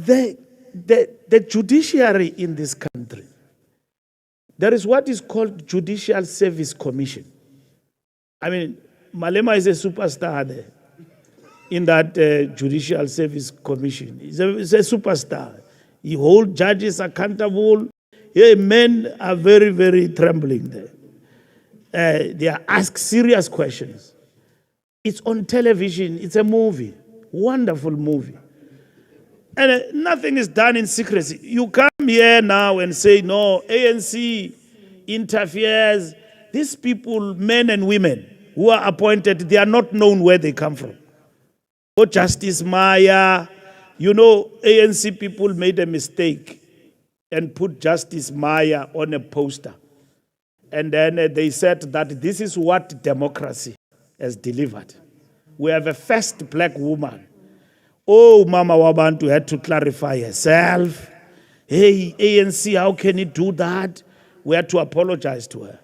the judiciary in this country, there is what is called Judicial Service Commission. I mean, Malema is a superstar there in that Judicial Service Commission. He's a superstar. He holds judges accountable. Yeah, men are very, very trembling there. They are asked serious questions. It's on television. It's a movie. Wonderful movie. And nothing is done in secrecy. You come here now and say, no, ANC interferes. These people, men and women who are appointed, they are not known where they come from. Oh, Justice Maya, you know, ANC people made a mistake and put Justice Maya on a poster. And then they said that this is what democracy has delivered. We have a first black woman. Oh, Mama Wabantu had to clarify herself. Hey, ANC, how can you do that? We had to apologize to her.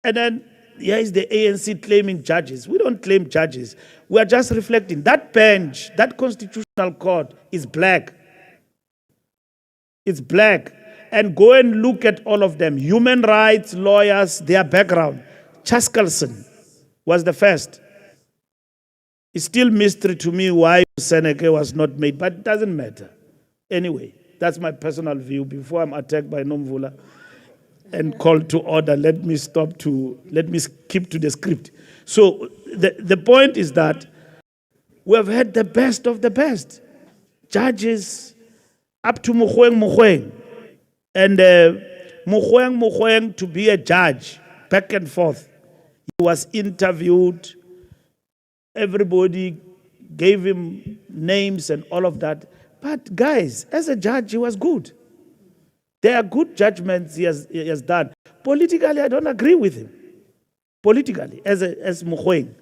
And then here is the ANC claiming judges. We don't claim judges. We are just reflecting. That bench, that constitutional court is black. It's black. And go and look at all of them. Human rights lawyers, their background. Chaskalson was the first. It's still mystery to me why Seneke was not made, but it doesn't matter. Anyway, that's my personal view. Before I'm attacked by Nomvula and called to order, let me skip to the script. So the point is that we have had the best of the best. Judges up to Mogoeng. And Mogoeng to be a judge, back and forth. He was interviewed. Everybody gave him names and all of that. But guys, as a judge, he was good. There are good judgments he has done. Politically, I don't agree with him. Politically, as Mogoeng.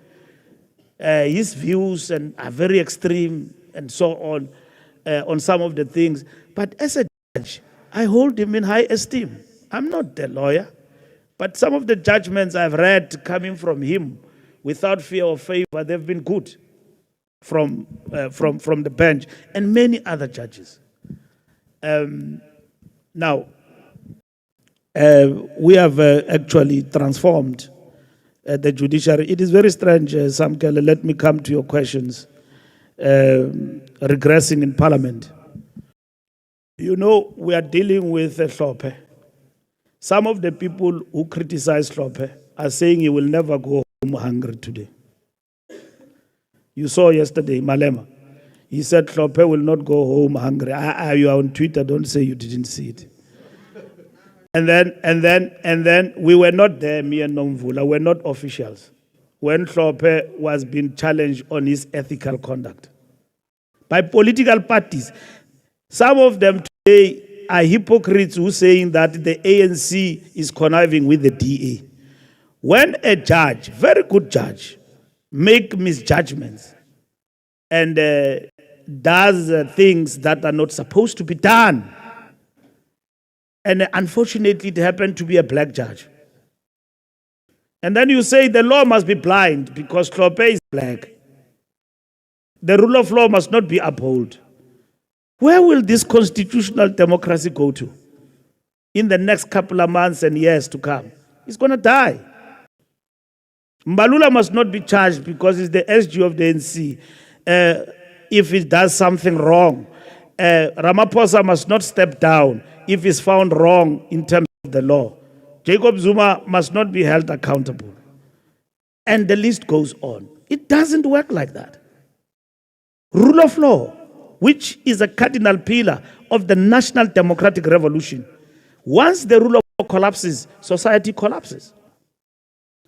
His views are very extreme and so on some of the things. But as a judge, I hold him in high esteem. I'm not the lawyer. But some of the judgments I've read coming from him, without fear or favor, they've been good from the bench, and many other judges. Now, we have actually transformed the judiciary. It is very strange, Samkele, let me come to your questions. Regressing in Parliament. You know, we are dealing with Hlophe. Some of the people who criticize Hlophe are saying he will never go home hungry today. You saw yesterday, Malema. He said Hlophe will not go home hungry. You are on Twitter, don't say you didn't see it. And then we were not there, me and Nomvula, we're not officials, when Hlophe was being challenged on his ethical conduct by political parties. Some of them today are hypocrites who are saying that the ANC is conniving with the DA. When a judge, very good judge, make misjudgments and does things that are not supposed to be done, and unfortunately it happened to be a black judge, and then you say the law must be blind because Hlophe is black, the rule of law must not be upheld. Where will this constitutional democracy go to in the next couple of months and years to come? It's going to die. Mbalula must not be charged because he's the SG of the NC. If he does something wrong, Ramaphosa must not step down if he's found wrong in terms of the law. Jacob Zuma must not be held accountable. And the list goes on. It doesn't work like that. Rule of law, which is a cardinal pillar of the national democratic revolution. Once the rule of law collapses, society collapses.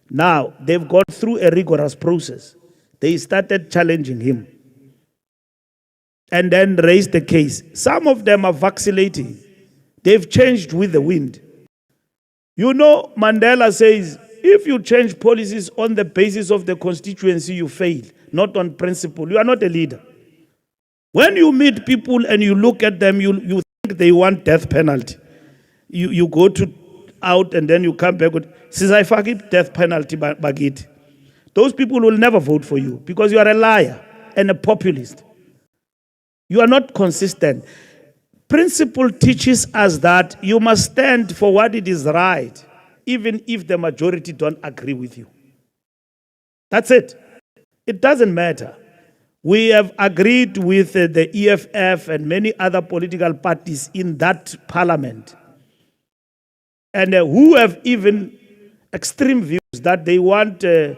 Now, they've gone through a rigorous process. They started challenging him and then raised the case. Some of them are vacillating. They've changed with the wind. You know, Mandela says, if you change policies on the basis of the constituency, you fail, not on principle. You are not a leader. When you meet people and you look at them, you think they want death penalty. You go out and then you come back with, Sizayfaki death penalty bagit. Those people will never vote for you because you are a liar and a populist. You are not consistent. Principle teaches us that you must stand for what it is right, even if the majority don't agree with you. That's it. It doesn't matter. We have agreed with the EFF and many other political parties in that parliament, and who have even extreme views that they want to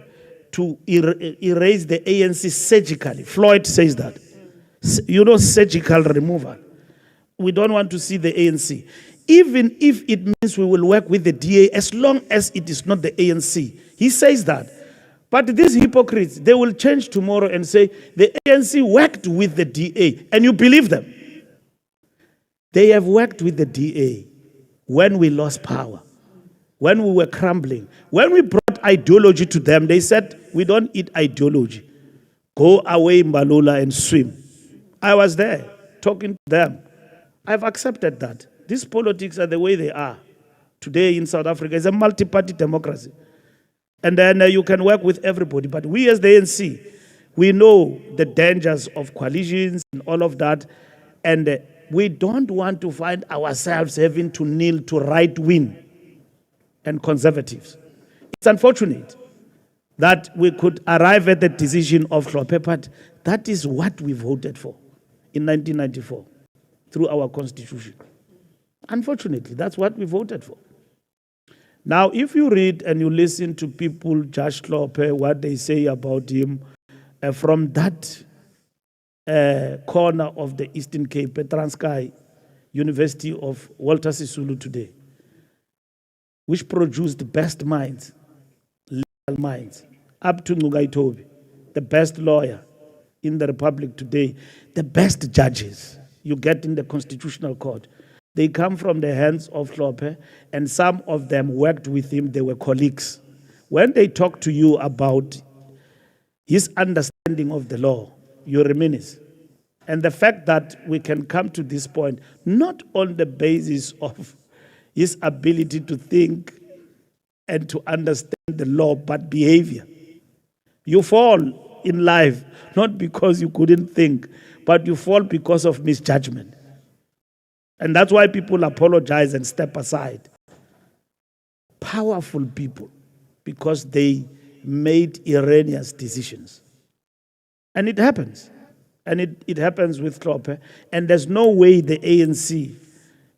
erase the ANC surgically. Floyd says that. Surgical removal. We don't want to see the ANC. Even if it means we will work with the DA, as long as it is not the ANC. He says that. But these hypocrites, they will change tomorrow and say, the ANC worked with the DA. And you believe them. They have worked with the DA when we lost power, when we were crumbling. When we brought ideology to them, they said, we don't eat ideology. Go away, Mbalula, and swim. I was there talking to them. I've accepted that. These politics are the way they are. Today in South Africa, it's a multi-party democracy. And then you can work with everybody. But we as the ANC, we know the dangers of coalitions and all of that. And we don't want to find ourselves having to kneel to right-wing and conservatives. It's unfortunate that we could arrive at the decision of Hlophe, but that is what we voted for in 1994 through our constitution. Unfortunately, that's what we voted for. Now, if you read and you listen to people, Judge Hlophe, what they say about him, from that corner of the Eastern Cape, Transkei, University of Walter Sisulu today, which produced the best minds, legal minds, up to Ngugai Tobi, the best lawyer in the Republic today, the best judges you get in the Constitutional Court. They come from the hands of Hlophe, and some of them worked with him. They were colleagues. When they talk to you about his understanding of the law, you reminisce. And the fact that we can come to this point, not on the basis of his ability to think and to understand the law, but behavior. You fall in life, not because you couldn't think, but you fall because of misjudgment. And that's why people apologize and step aside. Powerful people, because they made erroneous decisions. And it happens. And it happens with Hlophe. And there's no way the ANC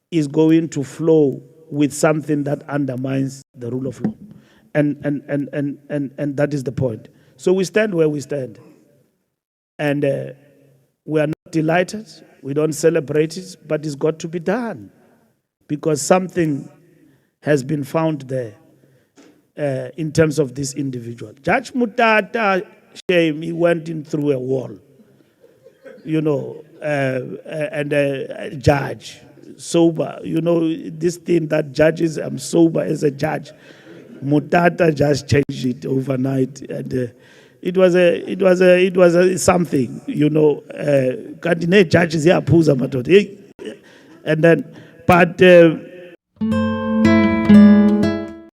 is going to flow with something that undermines the rule of law. And that is the point. So we stand where we stand. And we are not delighted. We don't celebrate it, but it's got to be done because something has been found there in terms of this individual. Judge Mutata, shame, he went in through a wall, and a judge, sober, this thing that judges, I'm sober as a judge. Mutata just changed it overnight, and it was a something, Kandine judges here, and then, but